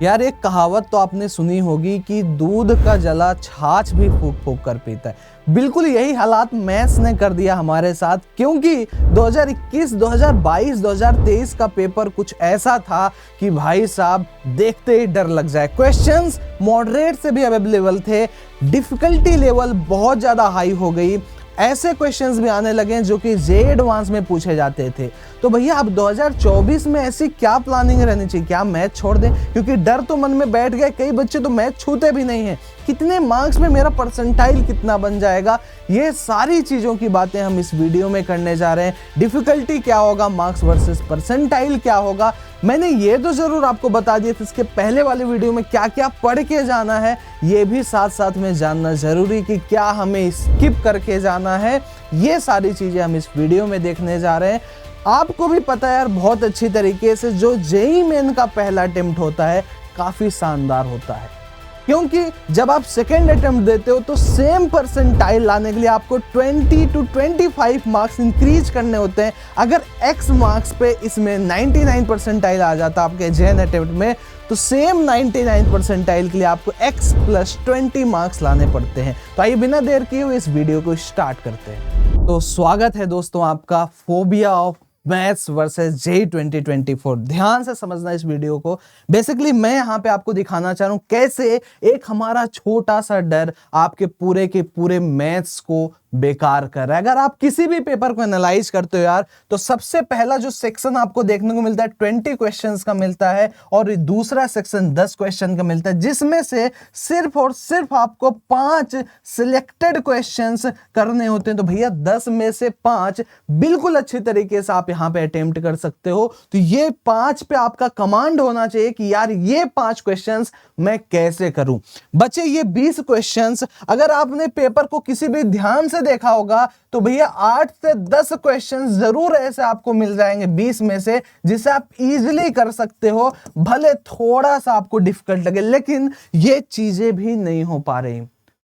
यार एक कहावत तो आपने सुनी होगी कि दूध का जला छाछ भी फूक फूक कर पीता है। बिल्कुल यही हालात मैथ्स ने कर दिया हमारे साथ, क्योंकि 2021, 2022, 2023 का पेपर कुछ ऐसा था कि भाई साहब देखते ही डर लग जाए। क्वेश्चंस मॉडरेट से भी अवेलेबल थे, डिफिकल्टी लेवल बहुत ज़्यादा हाई हो गई। ऐसे क्वेश्चंस भी आने लगे जो कि जे एडवांस में पूछे जाते थे। तो भैया अब 2024 में ऐसी क्या प्लानिंग रहनी चाहिए? क्या मैथ छोड़ दें? क्योंकि डर तो मन में बैठ गया, कई बच्चे तो मैथ छूते भी नहीं हैं। कितने मार्क्स में मेरा परसेंटाइल कितना बन जाएगा, ये सारी चीज़ों की बातें हम इस वीडियो में करने जा रहे हैं। डिफिकल्टी क्या होगा, मार्क्स वर्सेस परसेंटाइल क्या होगा, मैंने ये तो ज़रूर आपको बता दिया था। इसके पहले वाले वीडियो में क्या क्या पढ़ के जाना है, ये भी साथ साथ में जानना ज़रूरी कि क्या हमें स्किप करके जाना है। ये सारी चीज़ें हम इस वीडियो में देखने जा रहे हैं। आपको भी पता है यार बहुत अच्छी तरीके से जो जेईई मेन का पहला अटेम्प्ट होता है काफ़ी शानदार होता है, क्योंकि जब आप सेकेंड अटेम्प्ट देते हो तो सेम परसेंटाइल लाने के लिए आपको 20 to 25 मार्क्स इंक्रीज करने होते हैं। अगर x मार्क्स पे इसमें 99 परसेंटाइल आ जाता आपके जेन अटेम्प्ट में, तो सेम 99 परसेंटाइल के लिए आपको x + 20 मार्क्स लाने पड़ते हैं। तो आइए बिना देर किए हुए इस वीडियो को स्टार्ट करते हैं। तो स्वागत है दोस्तों आपका phobia of maths versus JEE 2024। ध्यान से समझना इस वीडियो को। बेसिकली मैं यहाँ पे आपको दिखाना चाह रहा हूँ कैसे एक हमारा छोटा सा डर आपके पूरे के पूरे मैथ्स को बेकार कर रहा है। अगर आप किसी भी पेपर को एनालाइज करते हो यार, तो सबसे पहला जो सेक्शन आपको देखने को मिलता है 20 क्वेश्चंस का मिलता है, और दूसरा सेक्शन 10 क्वेश्चन का मिलता है, जिसमें से सिर्फ और सिर्फ आपको 5 सिलेक्टेड क्वेश्चंस करने होते हैं। तो भैया 10 में से 5 बिल्कुल अच्छी तरीके से आप यहाँ पे अटेम्प्ट कर सकते हो। तो ये 5 पे आपका कमांड होना चाहिए कि यार ये 5 क्वेश्चंस मैं कैसे करूं। बच्चे ये 20 क्वेश्चंस अगर आपने पेपर को किसी भी ध्यान से देखा होगा तो भैया 8 से 10 क्वेश्चंस जरूर ऐसे आपको मिल जाएंगे 20 में से, जिसे आप इजीली कर सकते हो। भले थोड़ा सा आपको डिफिकल्ट लगे, लेकिन ये चीजें भी नहीं हो पा रही।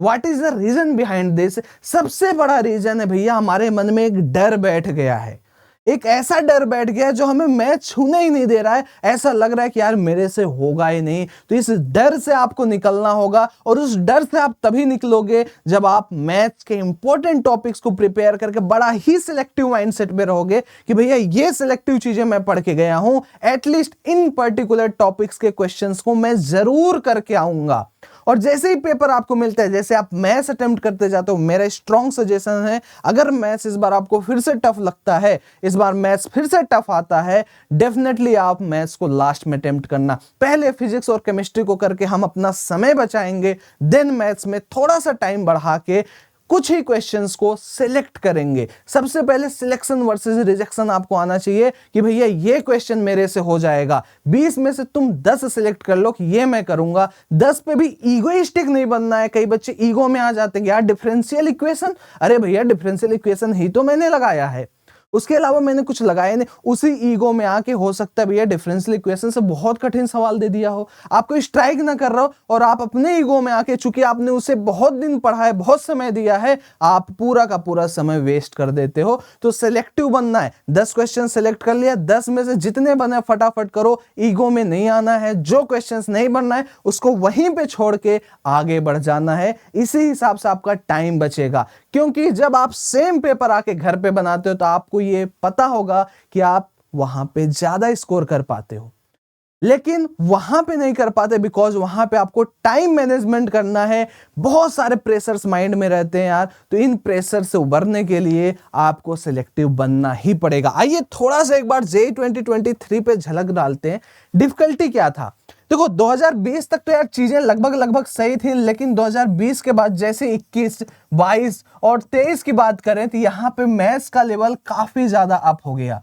What is the reason behind this? सबसे बड़ा रीजन है भैया हमारे मन में एक डर बैठ गया है। एक ऐसा डर बैठ गया जो हमें मैथ छूने ही नहीं दे रहा है। ऐसा लग रहा है कि यार मेरे से होगा ही नहीं। तो इस डर से आपको निकलना होगा, और उस डर से आप तभी निकलोगे जब आप मैथ्स के इंपॉर्टेंट टॉपिक्स को प्रिपेयर करके बड़ा ही सिलेक्टिव माइंडसेट में रहोगे कि भैया ये सिलेक्टिव चीजें मैं पढ़ के गया हूं, एटलीस्ट इन पर्टिकुलर टॉपिक्स के क्वेश्चंस को मैं जरूर करके आऊंगा। और जैसे ही पेपर आपको मिलता है, जैसे आप मैथ्स अटेम्प्ट करते जाते हो, मेरा स्ट्रॉन्ग सजेशन है, अगर मैथ्स इस बार आपको फिर से टफ लगता है, इस बार मैथ्स फिर से टफ आता है, डेफिनेटली आप मैथ्स को लास्ट में अटेम्प्ट करना। पहले फिजिक्स और केमिस्ट्री को करके हम अपना समय बचाएंगे, देन मैथ्स में थोड़ा सा टाइम बढ़ा के कुछ ही क्वेश्चंस को सिलेक्ट करेंगे। सबसे पहले सिलेक्शन वर्सेस रिजेक्शन आपको आना चाहिए कि भैया ये क्वेश्चन मेरे से हो जाएगा। 20 में से तुम 10 सिलेक्ट कर लो कि ये मैं करूंगा। 10 पे भी ईगोइस्टिक नहीं बनना है। कई बच्चे ईगो में आ जाते हैं यार डिफरेंशियल इक्वेशन, अरे भैया डिफरेंशियल इक्वेशन ही तो मैंने लगाया है, उसके अलावा मैंने कुछ लगाया नहीं। उसी ईगो में आके हो सकता है भैया डिफरेंशियल इक्वेशन से बहुत कठिन सवाल दे दिया हो, आपको स्ट्राइक ना कर रहा हो, और आप अपने ईगो में आके, चूंकि आपने उसे बहुत दिन पढ़ा है, बहुत समय दिया है, आप पूरा का पूरा समय वेस्ट कर देते हो। तो सिलेक्टिव बनना है। 10 क्वेश्चन सिलेक्ट कर लिया, 10 में से जितने बने फटाफट करो, ईगो में नहीं आना है। जो क्वेश्चन नहीं बनना है उसको वहीं पे छोड़ के आगे बढ़ जाना है। इसी हिसाब से आपका टाइम बचेगा, क्योंकि जब आप सेम पेपर आके घर पे बनाते हो तो आपको ये पता होगा कि आप वहां पे ज्यादा स्कोर कर पाते हो, लेकिन वहां पे नहीं कर पाते बिकॉज वहां पे आपको टाइम मैनेजमेंट करना है। बहुत सारे प्रेशर्स माइंड में रहते हैं यार, तो इन प्रेशर से उबरने के लिए आपको सिलेक्टिव बनना ही पड़ेगा। आइए थोड़ा सा एक बार जेईई 2023 पे झलक डालते हैं। डिफिकल्टी क्या था? देखो 2020 तक तो यार चीजें लगभग सही थी, लेकिन 2020 के बाद जैसे 21, 22 और 23 की बात करें तो यहाँ पे मैथ्स का लेवल काफी ज्यादा अप हो गया।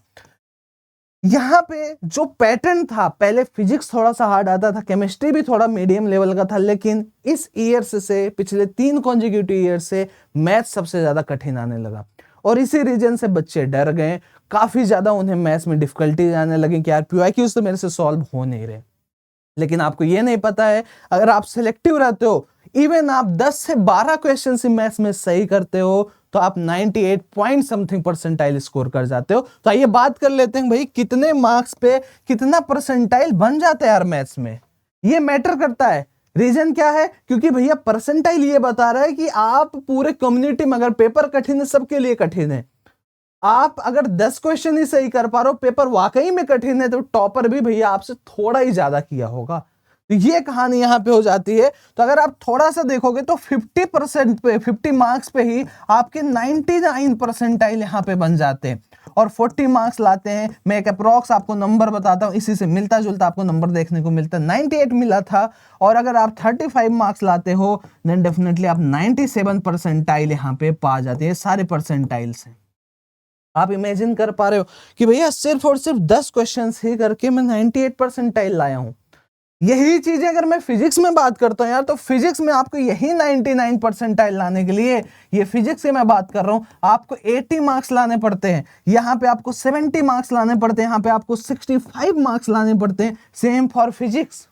यहाँ पे जो पैटर्न था, पहले फिजिक्स थोड़ा सा हार्ड आता था, केमिस्ट्री भी थोड़ा मीडियम लेवल का था, लेकिन इस ईयर से पिछले 3 कॉन्जिक्यूटिव ईयर से मैथ्स सबसे ज्यादा कठिन आने लगा, और इसी रीजन से बच्चे डर गए। काफी ज्यादा उन्हें मैथ्स में डिफिकल्टीज आने लगी कि यार पीवाईक्यूज तो मेरे से सॉल्व हो नहीं रहे। लेकिन आपको ये नहीं पता है, अगर आप सिलेक्टिव रहते हो, इवन आप 10 से 12 क्वेश्चन मैथ्स में सही करते हो, तो आप 98 पॉइंट समथिंग परसेंटाइल स्कोर कर जाते हो। तो आइए बात कर लेते हैं भाई कितने मार्क्स पे कितना परसेंटाइल बन जाता है यार मैथ्स में। ये मैटर करता है। रीजन क्या है? क्योंकि भैया परसेंटाइल ये बता रहा है कि आप पूरे कम्युनिटी में, अगर पेपर कठिन है, सबके लिए कठिन है, आप अगर 10 क्वेश्चन ही सही कर पा रहे हो, पेपर वाकई में कठिन है, तो टॉपर भी भैया आपसे थोड़ा ही ज्यादा किया होगा। तो ये कहानी यहां पे हो जाती है। तो अगर आप थोड़ा सा देखोगे तो 50% पे, 50 मार्क्स पे ही आपके 99 परसेंटाइल यहां पे बन जाते हैं और 40 मार्क्स लाते हैं। मैं एक अप्रॉक्स आपको नंबर बताता हूं, इसी से मिलता जुलता आपको नंबर देखने को मिलता है। 98 मिला था, और अगर आप 35 मार्क्स लाते हो देन डेफिनेटली आप 97 परसेंटाइल यहां पे पा जाते हैं सारे परसेंटाइल से। आप इमेजिन कर पा रहे हो कि भैया सिर्फ और सिर्फ 10 क्वेश्चन ही करके मैं 98 परसेंटाइल लाया हूं। यही चीजें अगर मैं फिजिक्स में बात करता हूं यार, तो फिजिक्स में आपको यही 99 परसेंटाइल लाने के लिए, ये फिजिक्स से मैं बात कर रहा हूं, आपको 80 मार्क्स लाने पड़ते हैं, यहां पे आपको 70 मार्क्स लाने पड़ते हैं, यहां पे आपको 65 मार्क्स लाने पड़ते हैं। Same for physics.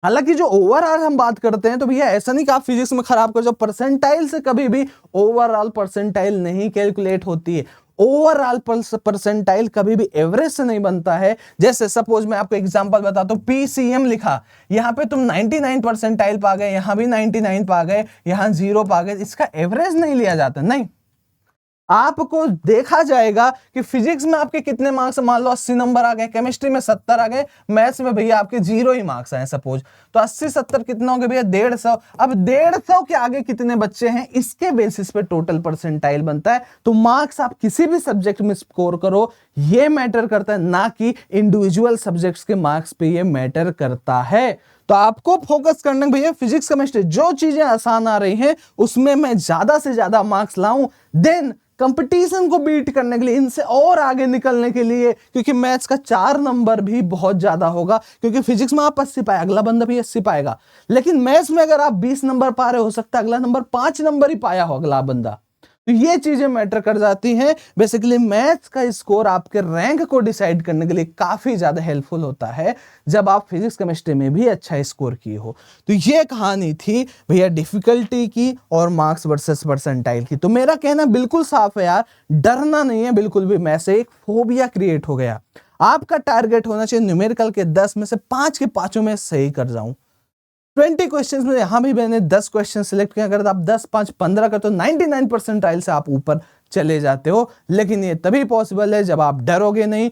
हालांकि जो ओवरऑल हम बात करते हैं, तो भैया ऐसा नहीं कि आप फिजिक्स में खराब कर जाओ, परसेंटाइल से कभी भी ओवरऑल परसेंटाइल नहीं कैलकुलेट होती है। ओवरऑल परसेंटाइल कभी भी एवरेज से नहीं बनता है। जैसे सपोज मैं आपको एग्जांपल बताता हूं, पीसीएम लिखा, यहां पे तुम 99 परसेंटाइल पा गए, यहां भी 99 पा गए, यहां 0 पा गए, इसका एवरेज नहीं लिया जाता। नहीं, आपको देखा जाएगा कि फिजिक्स में आपके कितने मार्क्स, मान लो 80 नंबर आ गए, केमिस्ट्री में 70 आ गए, मैथ्स में भैया आपके 0 ही मार्क्स आए सपोज, तो 80 70 कितना हो गया भैया? 150। अब 150 के आगे कितने बच्चे हैं, इसके बेसिस पे टोटल परसेंटाइल बनता है। तो मार्क्स आप किसी भी सब्जेक्ट में स्कोर करो, ये मैटर करता है, ना कि इंडिविजुअल सब्जेक्ट्स के मार्क्स पे ये मैटर करता है। तो आपको फोकस करना है भैया फिजिक्स केमिस्ट्री, जो चीजें आसान आ रही हैं उसमें मैं ज्यादा से ज्यादा मार्क्स लाऊं, देन कंपटीशन को बीट करने के लिए, इनसे और आगे निकलने के लिए, क्योंकि मैथ्स का 4 नंबर भी बहुत ज्यादा होगा, क्योंकि फिजिक्स में आप 80 पाए, अगला बंदा भी 80 पाएगा, लेकिन मैथ्स में अगर आप 20 नंबर पा रहे हो सकता है अगला नंबर 5 नंबर ही पाया हो अगला बंदा। तो ये चीजें मैटर कर जाती हैं। बेसिकली मैथ्स का स्कोर आपके रैंक को डिसाइड करने के लिए काफी ज्यादा हेल्पफुल होता है, जब आप फिजिक्स केमिस्ट्री में भी अच्छा स्कोर किए हो। तो ये कहानी थी भैया डिफिकल्टी की और मार्क्स वर्सेस परसेंटाइल की। तो मेरा कहना बिल्कुल साफ है यार, डरना नहीं है बिल्कुल भी। मैं से एक फोबिया क्रिएट हो गया। आपका टारगेट होना चाहिए न्यूमेरिकल के 10 में से 5 के 5 में सही कर जाऊं। 20 क्वेश्चंस में यहां भी मैंने 10 क्वेश्चन सिलेक्ट किया, अगर आप 10 5 15 कर तो 99 परसेंटाइल से आप ऊपर चले जाते हो। लेकिन ये तभी पॉसिबल है जब आप डरोगे नहीं,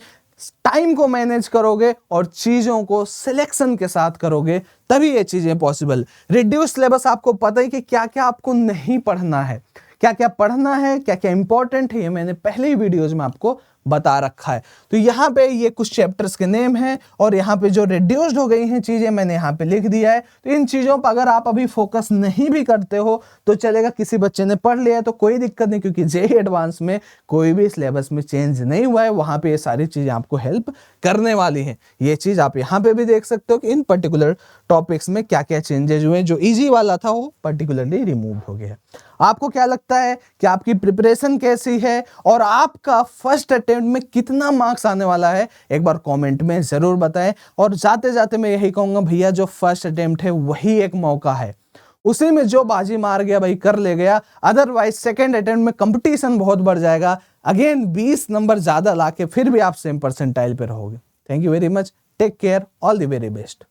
टाइम को मैनेज करोगे और चीजों को सिलेक्शन के साथ करोगे, तभी ये चीजें पॉसिबल। रिड्यूस सिलेबस, आपको पता ही कि क्या क्या आपको नहीं पढ़ना है, क्या क्या पढ़ना है, क्या क्या इंपॉर्टेंट है, ये मैंने पहले ही वीडियोज में आपको बता रखा है। तो यहाँ पे ये कुछ चैप्टर्स के नेम हैं और यहाँ पे जो रिड्यूस्ड हो गई हैं चीजें मैंने यहाँ पे लिख दिया है। तो इन चीजों पर अगर आप अभी फोकस नहीं भी करते हो तो चलेगा, किसी बच्चे ने पढ़ लिया है तो कोई दिक्कत नहीं, क्योंकि जेईई एडवांस में कोई भी सिलेबस में चेंज नहीं हुआ है, वहां पे ये सारी चीजें आपको हेल्प करने वाली हैं। ये चीज आप यहाँ पे भी देख सकते हो कि इन पर्टिकुलर टॉपिक्स में क्या क्या चेंजेस हुए। जो ईजी वाला था वो पर्टिकुलरली रिमूव हो गया। आपको क्या लगता है कि आपकी प्रिपरेशन कैसी है और आपका फर्स्ट अटेम्प्ट में कितना मार्क्स आने वाला है, एक बार कमेंट में जरूर बताएं। और जाते जाते मैं यही कहूंगा भैया, जो फर्स्ट अटेम्प्ट है वही एक मौका है, उसी में जो बाजी मार गया भाई कर ले गया, अदरवाइज सेकंड अटेम्प्ट में कंपटीशन बहुत बढ़ जाएगा। अगेन 20 नंबर ज्यादा लाके फिर भी आप सेम परसेंटाइल पे रहोगे। Thank you very much, take care, all the very best.